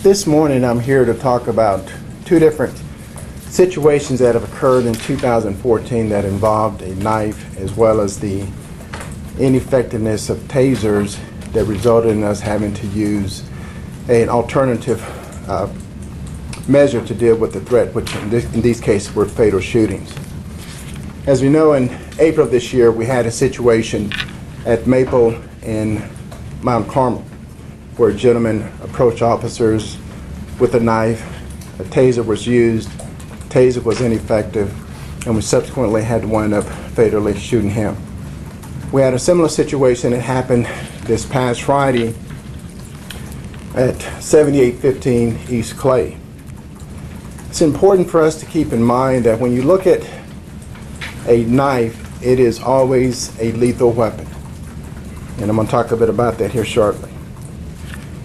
This morning I'm here to talk about two different situations that have occurred in 2014 that involved a knife as well as the ineffectiveness of tasers that resulted in us having to use an alternative measure to deal with the threat, which in these cases were fatal shootings. As we know, in April of this year we had a situation at Maple and Mount Carmel where a gentleman approached officers with a knife. A taser was used, taser was ineffective, and we subsequently had to wind up fatally shooting him. We had a similar situation that happened this past Friday at 7815 East Clay. It's important for us to keep in mind that when you look at a knife, it is always a lethal weapon. And I'm going to talk a bit about that here shortly.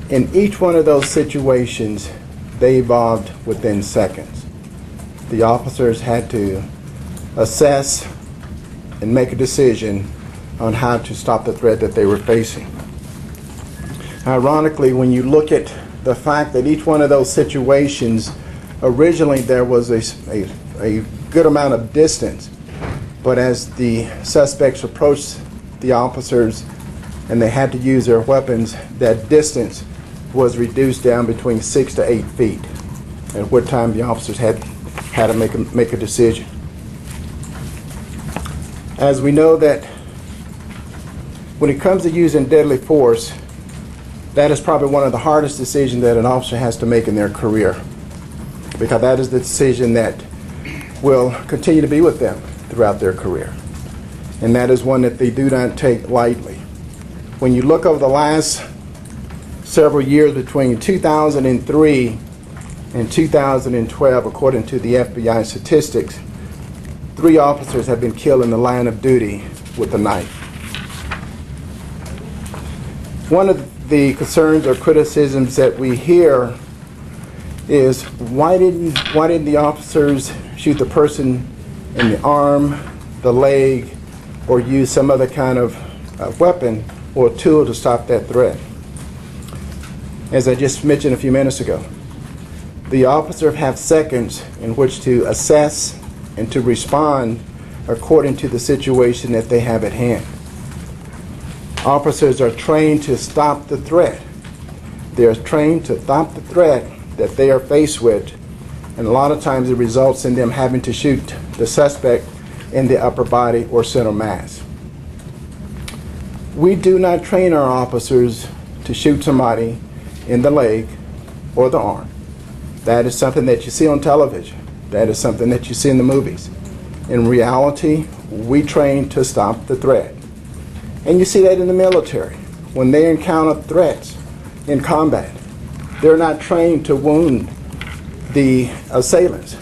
In each one of those situations, they evolved within seconds. The officers had to assess and make a decision on how to stop the threat that they were facing. Ironically, when you look at the fact that each one of those situations, originally there was a good amount of distance, but as the suspects approached the officers and they had to use their weapons, that distance was reduced down between 6 to 8 feet, at what time the officers had to make a decision. As we know that when it comes to using deadly force, that is probably one of the hardest decisions that an officer has to make in their career, because that is the decision that will continue to be with them throughout their career. And that is one that they do not take lightly. When you look over the last several years between 2003 and 2012, according to the FBI statistics, 3 officers have been killed in the line of duty with a knife. One of the concerns or criticisms that we hear is why didn't the officers shoot the person in the arm, the leg, or use some other kind of weapon or tool to stop that threat? As I just mentioned a few minutes ago, the officer have seconds in which to assess and to respond according to the situation that they have at hand. Officers are trained to stop the threat. They are trained to stop the threat that they are faced with, and a lot of times it results in them having to shoot the suspect in the upper body or center mass. We do not train our officers to shoot somebody in the leg or the arm. That is something that you see on television. That is something that you see in the movies. In reality, we train to stop the threat. And you see that in the military. When they encounter threats in combat, they're not trained to wound the assailants.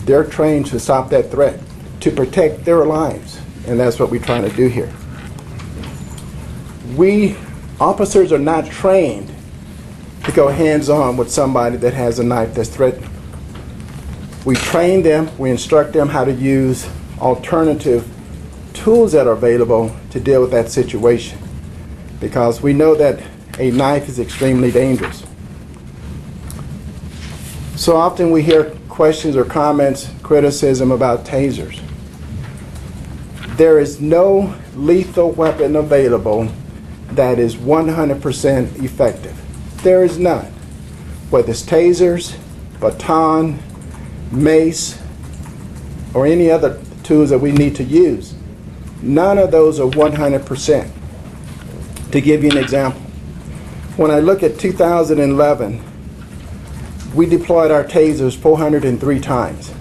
They're trained to stop that threat, to protect their lives. And that's what we're trying to do here. We officers are not trained to go hands-on with somebody that has a knife that's threatening. We train them, we instruct them how to use alternative tools that are available to deal with that situation, because we know that a knife is extremely dangerous. So often we hear questions or comments, criticism about tasers. There is no lethal weapon available that is 100% effective. There is none. Whether it's tasers, baton, mace, or any other tools that we need to use, none of those are 100%. To give you an example, when I look at 2011, we deployed our tasers 403 times.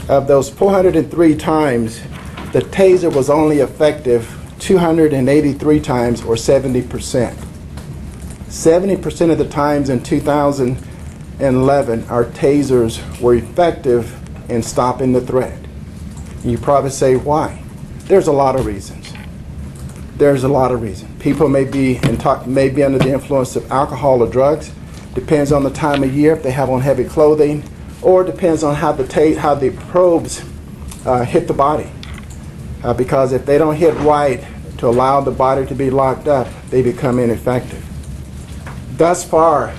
Of those 403 times, the taser was only effective 283 times, or 70%. 70% of the times in 2011, our tasers were effective in stopping the threat. And you probably say, why? There's a lot of reasons. There's a lot of reasons. People may be under the influence of alcohol or drugs. Depends on the time of year, if they have on heavy clothing, or depends on how the probes hit the body. Because if they don't hit right to allow the body to be locked up, they become ineffective. Thus far,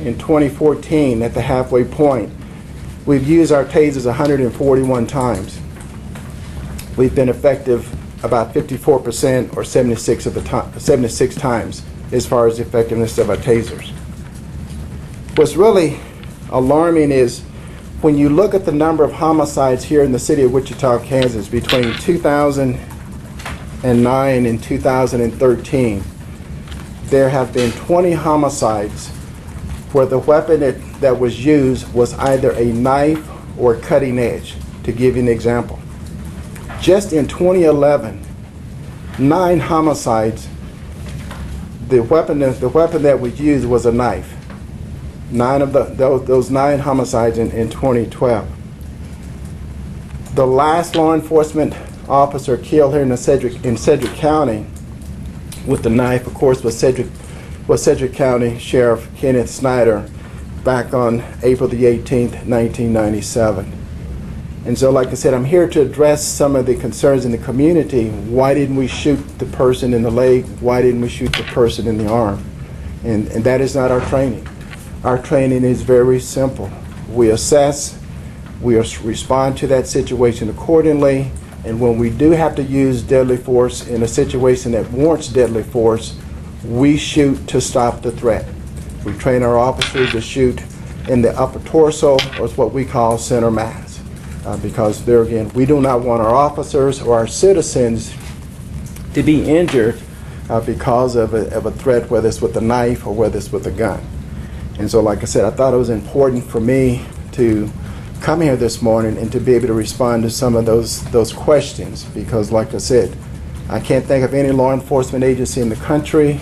in 2014, at the halfway point, we've used our tasers 141 times. We've been effective about 54% or 76 times as far as the effectiveness of our tasers. What's really alarming is when you look at the number of homicides here in the city of Wichita, Kansas, between 2009 and 2013, there have been 20 homicides where the weapon that was used was either a knife or cutting edge. To give you an example, just in 2011, 9 homicides, the weapon that was used was a knife. 9 of those 9 homicides in 2012. The last law enforcement officer killed here in Sedgwick County with the knife, of course, was Sedgwick County Sheriff Kenneth Snyder back on April the 18th, 1997. And so, like I said, I'm here to address some of the concerns in the community. Why didn't we shoot the person in the leg? Why didn't we shoot the person in the arm? And that is not our training. Our training is very simple. We assess, we respond to that situation accordingly, and when we do have to use deadly force in a situation that warrants deadly force, we shoot to stop the threat. We train our officers to shoot in the upper torso, or what we call center mass. Because there again, we do not want our officers or our citizens to be injured because of a threat, whether it's with a knife or whether it's with a gun. And so, like I said, I thought it was important for me to come here this morning and to be able to respond to some of those questions, because, like I said, I can't think of any law enforcement agency in the country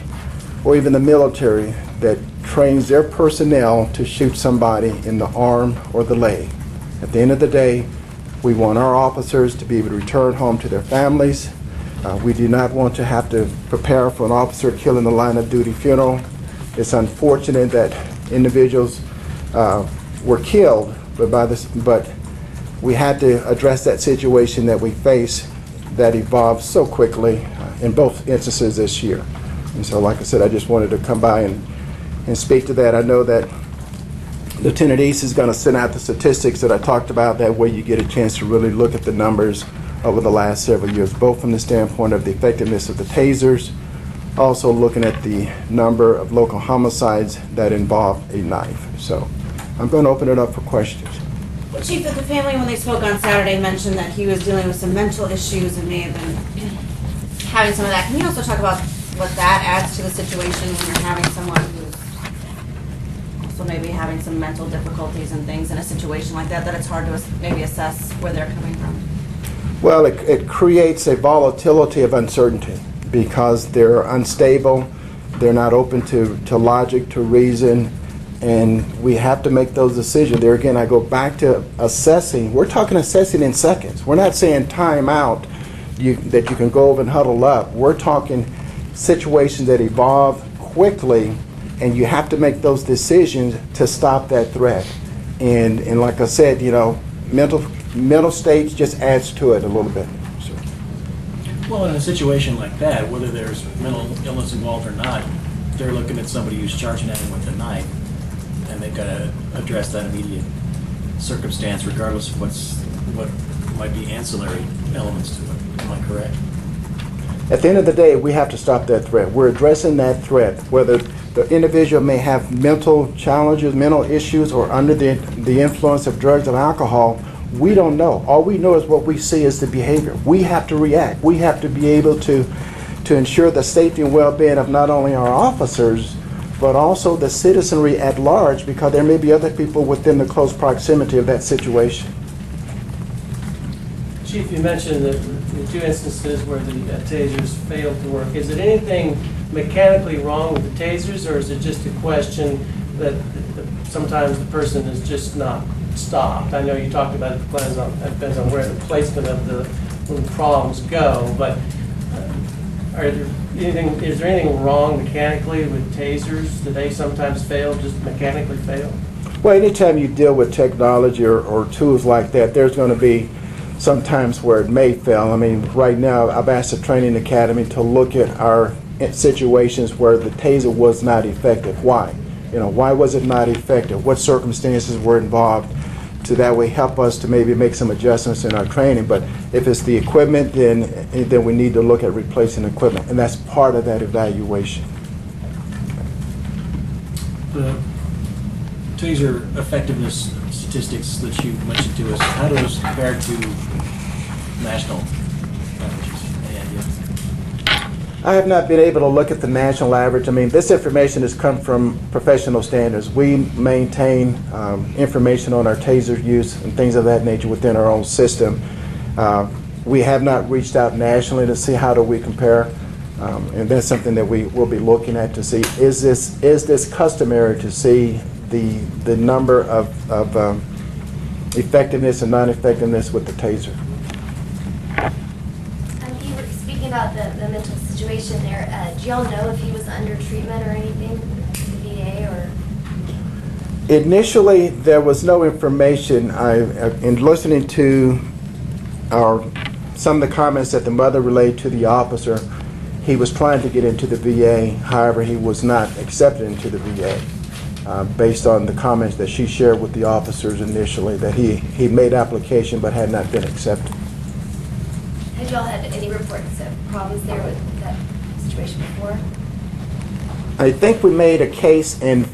or even the military that trains their personnel to shoot somebody in the arm or the leg. At the end of the day, we want our officers to be able to return home to their families. We do not want to have to prepare for an officer killed in the line of duty funeral. It's unfortunate that individuals were killed, but we had to address that situation that we face that evolved so quickly in both instances this year. And so, like I said, I just wanted to come by and speak to that. I know that Lieutenant East is going to send out the statistics that I talked about. That way you get a chance to really look at the numbers over the last several years, both from the standpoint of the effectiveness of the tasers, also looking at the number of local homicides that involve a knife. So I'm going to open it up for questions. Well, Chief, the family, when they spoke on Saturday, mentioned that he was dealing with some mental issues and may have been having some of that. Can you also talk about what that adds to the situation when you're having someone who's also maybe having some mental difficulties and things in a situation like that it's hard to maybe assess where they're coming from? Well, it creates a volatility of uncertainty because they're unstable, they're not open to logic, to reason, and we have to make those decisions. There again, I go back to assessing. We're talking assessing in seconds. We're not saying time out, that you can go over and huddle up. We're talking situations that evolve quickly, and you have to make those decisions to stop that threat. And like I said, you know, mental states just adds to it a little bit. So. Well, in a situation like that, whether there's mental illness involved or not, they're looking at somebody who's charging at them with a knife, and they've got to address that immediate circumstance regardless of what might be ancillary elements to it. Am I correct? At the end of the day, we have to stop that threat. We're addressing that threat, whether the individual may have mental challenges, mental issues, or under the influence of drugs and alcohol. We don't know. All we know is what we see as the behavior. We have to react. We have to be able to ensure the safety and well-being of not only our officers, but also the citizenry at large, because there may be other people within the close proximity of that situation. Chief, you mentioned that the 2 instances where the tasers failed to work. Is it anything mechanically wrong with the tasers, or is it just a question that sometimes the person is just not stopped? I know you talked about it depends on where the placement of the prongs go, but is there anything wrong mechanically with tasers? Do they sometimes fail, just mechanically fail? Well, anytime you deal with technology or tools like that, there's going to be sometimes where it may fail. I mean, right now, I've asked the training academy to look at our situations where the taser was not effective. Why? Why was it not effective? What circumstances were involved? To that way help us to maybe make some adjustments in our training. But if it's the equipment, then we need to look at replacing equipment, and that's part of that evaluation. The taser effectiveness statistics that you mentioned to us, how do those compare to national averages? I have not been able to look at the national average. I mean, this information has come from professional standards. We maintain information on our taser use and things of that nature within our own system. We have not reached out nationally to see how do we compare, and that's something that we will be looking at to see, is this customary to see the number of effectiveness and non-effectiveness with the taser. You were speaking about the mental situation there. Do y'all know if he was under treatment or anything, the VA or? Initially, there was no information. In listening to some of the comments that the mother relayed to the officer, he was trying to get into the VA. However, he was not accepted into the VA based on the comments that she shared with the officers initially, that he made application but had not been accepted. Had y'all had any reports of problems there with that situation before? I think we made a case in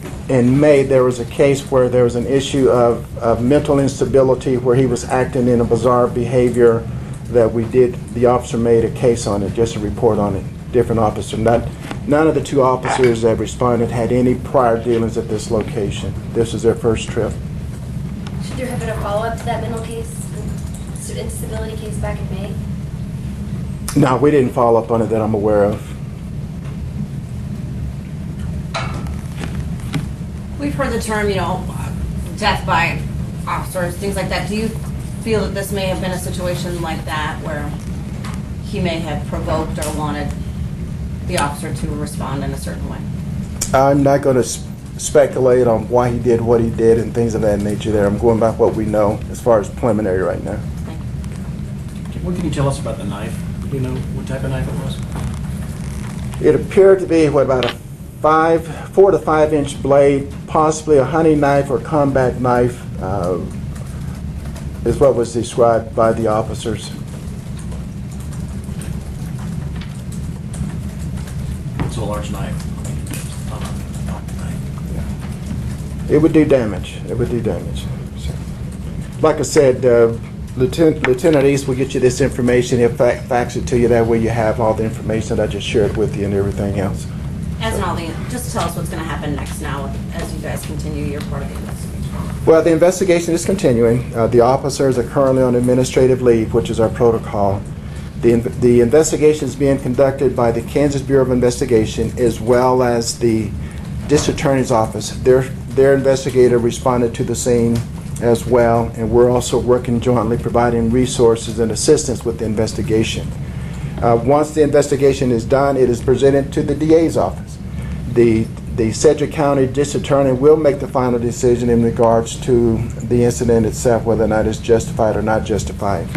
May. There was a case where there was an issue of mental instability where he was acting in a bizarre behavior that the officer made a case on it, just a report on it. Different officer. None of the two officers that responded had any prior dealings at this location. This was their first trip. Should there have been a follow-up to that mental case, instability case back in May? No, we didn't follow up on it that I'm aware of. We've heard the term, death by officers, things like that. Do you feel that this may have been a situation like that where he may have provoked or wanted the officer to respond in a certain way? I'm not going to speculate on why he did what he did and things of that nature there. I'm going by what we know as far as preliminary right now. Thank you. What can you tell us about the knife? Do we know what type of knife it was? It appeared to be, about a 4 to 5 inch blade, possibly a hunting knife or combat knife, is what was described by the officers. It's a large knife. It would do damage. It would do damage. So, like I said, Lieutenant East will get you this information. He'll fax it to you. That way you have all the information that I just shared with you and everything else. Just tell us what's going to happen next now as you guys continue your part of the investigation. Well, the investigation is continuing. The officers are currently on administrative leave, which is our protocol. The investigation is being conducted by the Kansas Bureau of Investigation as well as the District Attorney's Office. Their investigator responded to the scene as well, and we're also working jointly, providing resources and assistance with the investigation. Once the investigation is done, it is presented to the DA's office. The Sedgwick County District Attorney will make the final decision in regards to the incident itself, whether or not it's justified or not justified.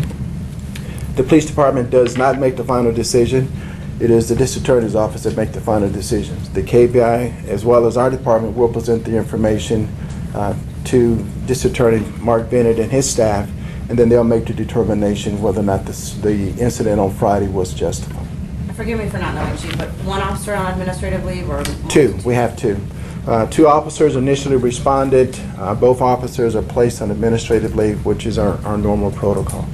The police department does not make the final decision. It is the District Attorney's office that make the final decisions. The KBI, as well as our department, will present the information to District Attorney Mark Bennett and his staff, and then they'll make the determination whether or not the incident on Friday was justified. Forgive me for not knowing, Chief, but one officer on administrative leave or? Two. We have two. Two officers initially responded. Both officers are placed on administrative leave, which is our normal protocol.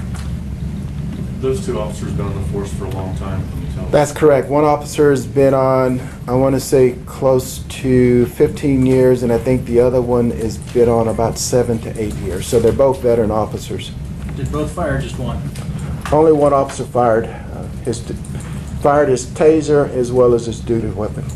Those two officers been on the force for a long time, can you tell us? That's correct. One officer has been on, I want to say, close to 15 years, and I think the other one has been on about 7 to 8 years. So they're both veteran officers. Did both fire or just one? Only one officer fired his taser as well as his duty weapon.